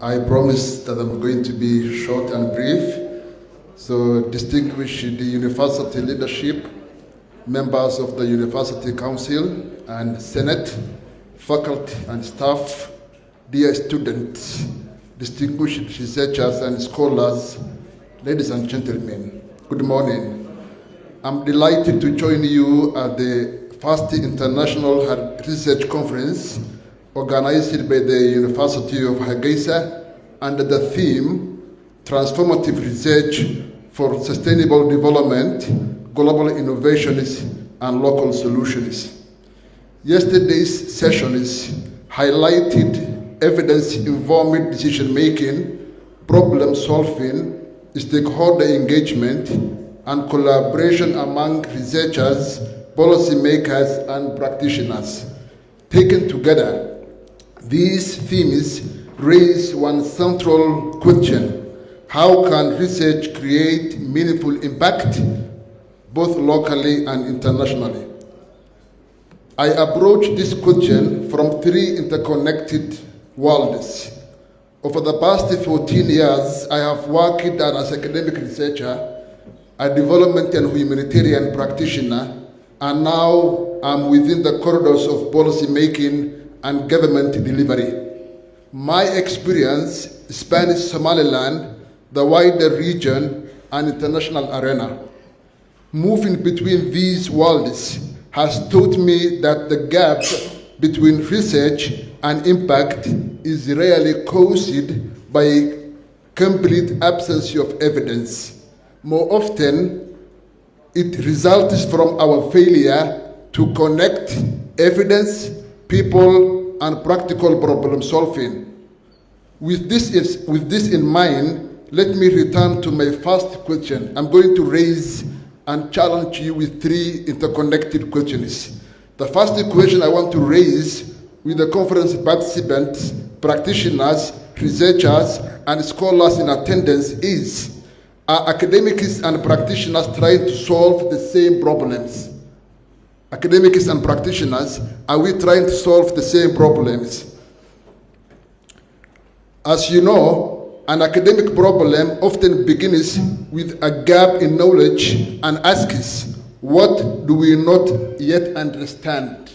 I promise that I'm going to be short and brief. So distinguished university leadership, members of the University Council and Senate, faculty and staff, dear students, distinguished researchers and scholars, ladies and gentlemen, good morning. I'm delighted to join you at the first International Research Conference organized by the University of Hargeisa under the theme Transformative Research for Sustainable Development, Global Innovations and Local Solutions. Yesterday's sessions highlighted evidence-informed decision-making, problem-solving, stakeholder engagement, and collaboration among researchers, policymakers, and practitioners. Taken together, these themes raise one central question: how can research create meaningful impact, both locally and internationally? I approach this question from three interconnected worlds. Over the past 14 years, I have worked as an academic researcher, a development and humanitarian practitioner, and now I'm within the corridors of policy making and government delivery. My experience spans Somaliland, the wider region, and international arena. Moving between these worlds has taught me that the gap between research and impact is rarely caused by a complete absence of evidence. More often, it results from our failure to connect evidence, people, and practical problem solving. With this in mind, let me return to my first question. I'm going to raise and challenge you with three interconnected questions. The first question I want to raise with the conference participants, practitioners, researchers, and scholars in attendance is: are academics and practitioners trying to solve the same problems? Academics and practitioners, are we trying to solve the same problems? As you know, an academic problem often begins with a gap in knowledge and asks, what do we not yet understand?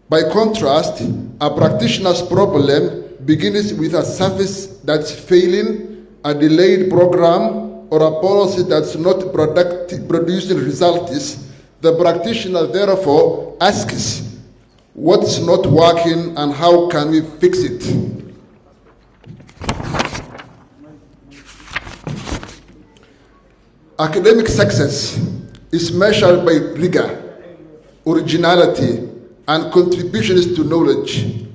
By contrast, a practitioner's problem begins with a service that's failing, a delayed program, or a policy that's not producing results. The practitioner therefore asks, what's not working and how can we fix it? Academic success is measured by rigor, originality, and contributions to knowledge.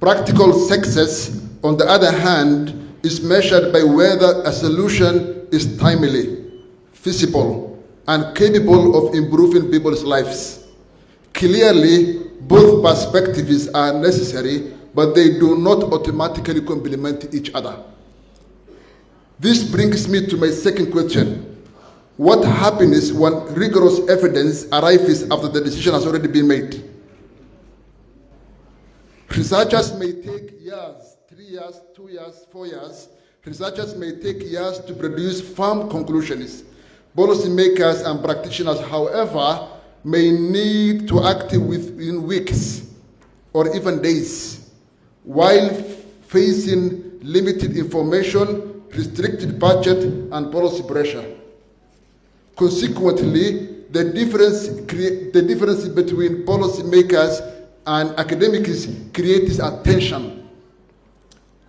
Practical success, on the other hand, is measured by whether a solution is timely, feasible, and capable of improving people's lives. Clearly, both perspectives are necessary, but they do not automatically complement each other. This brings me to my second question. What happens when rigorous evidence arrives after the decision has already been made? Researchers may take years, 3 years, 2 years, 4 years. Researchers may take years to produce firm conclusions. Policymakers and practitioners, however, may need to act within weeks or even days, while facing limited information, restricted budget, and policy pressure. Consequently, the difference between policymakers and academics creates a tension.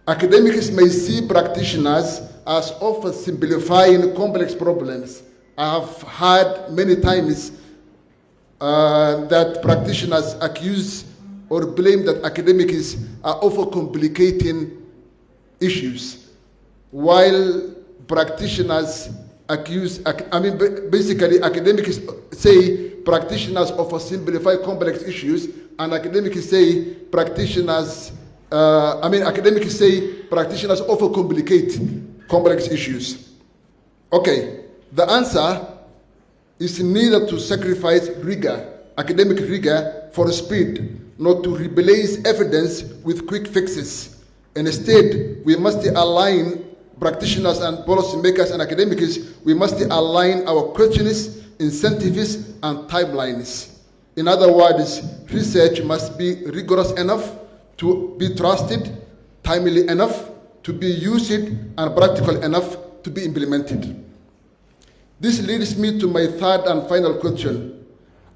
Academics may see practitioners as oversimplifying complex problems. I have heard many times that practitioners accuse or blame that academics are overcomplicating issues, while practitioners basically academics say practitioners oversimplify complex issues, and academics say practitioners overcomplicate complex issues. Okay, the answer is neither to sacrifice rigor, academic rigor, for speed, nor to replace evidence with quick fixes. Instead, we must align practitioners and policymakers and academics. We must align our questions, incentives, and timelines. In other words, research must be rigorous enough to be trusted, timely enough to be used, and practical enough to be implemented. This leads me to my third and final question.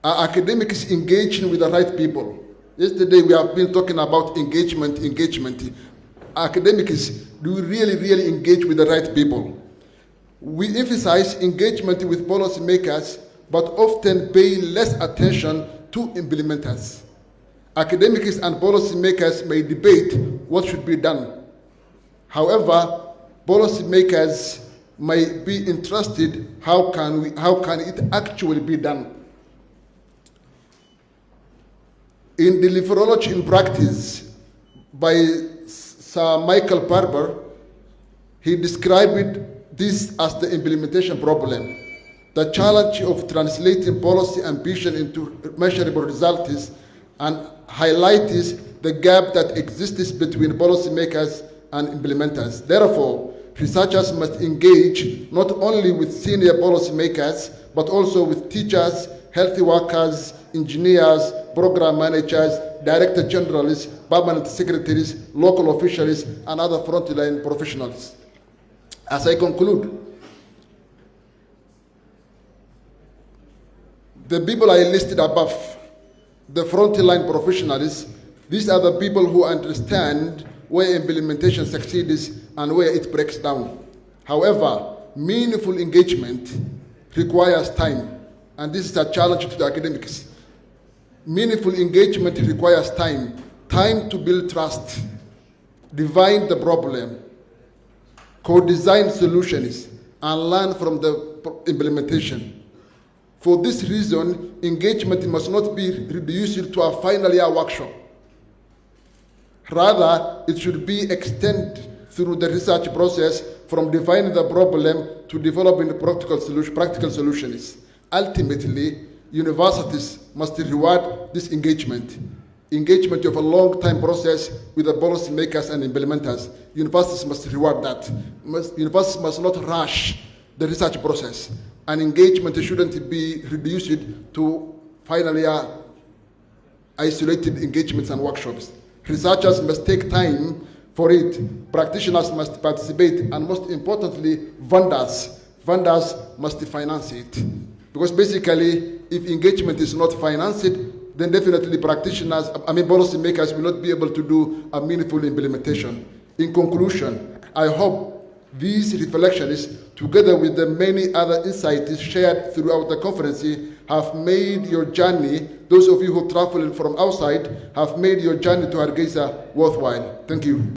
Are academics engaging with the right people? Yesterday we have been talking about engagement. Academics, do we really engage with the right people? We emphasize engagement with policymakers, but often pay less attention to implementers. Academics and policymakers may debate what should be done. However, policymakers may be interested how can it actually be done. In Deliverology in Practice by Sir Michael Barber, he described this as the implementation problem. The challenge of translating policy ambition into measurable results and highlights the gap that exists between policymakers and implementers. Therefore, researchers must engage not only with senior policymakers, but also with teachers, health workers, engineers, program managers, director generals, permanent secretaries, local officials, and other frontline professionals. As I conclude, the people I listed above, the frontline professionals, these are the people who understand where implementation succeeds and where it breaks down. However, meaningful engagement requires time, and this is a challenge to the academics. Meaningful engagement requires time to build trust, define the problem, co-design solutions, and learn from the implementation. For this reason, engagement must not be reduced to a final year workshop. Rather, it should be extended through the research process from defining the problem to developing practical solutions. Ultimately, universities must reward this engagement of a long-time process with the policymakers and implementers. Universities must reward that. Universities must not rush the research process. And engagement shouldn't be reduced to final year isolated engagements and workshops. Researchers must take time for it. Practitioners must participate, and most importantly, vendors must finance it. Because basically, if engagement is not financed, then definitely policymakers will not be able to do a meaningful implementation. In conclusion, I hope these reflections, together with the many other insights shared throughout the conference, have made your journey, those of you who traveled from outside, have made your journey to Hargeisa worthwhile. Thank you.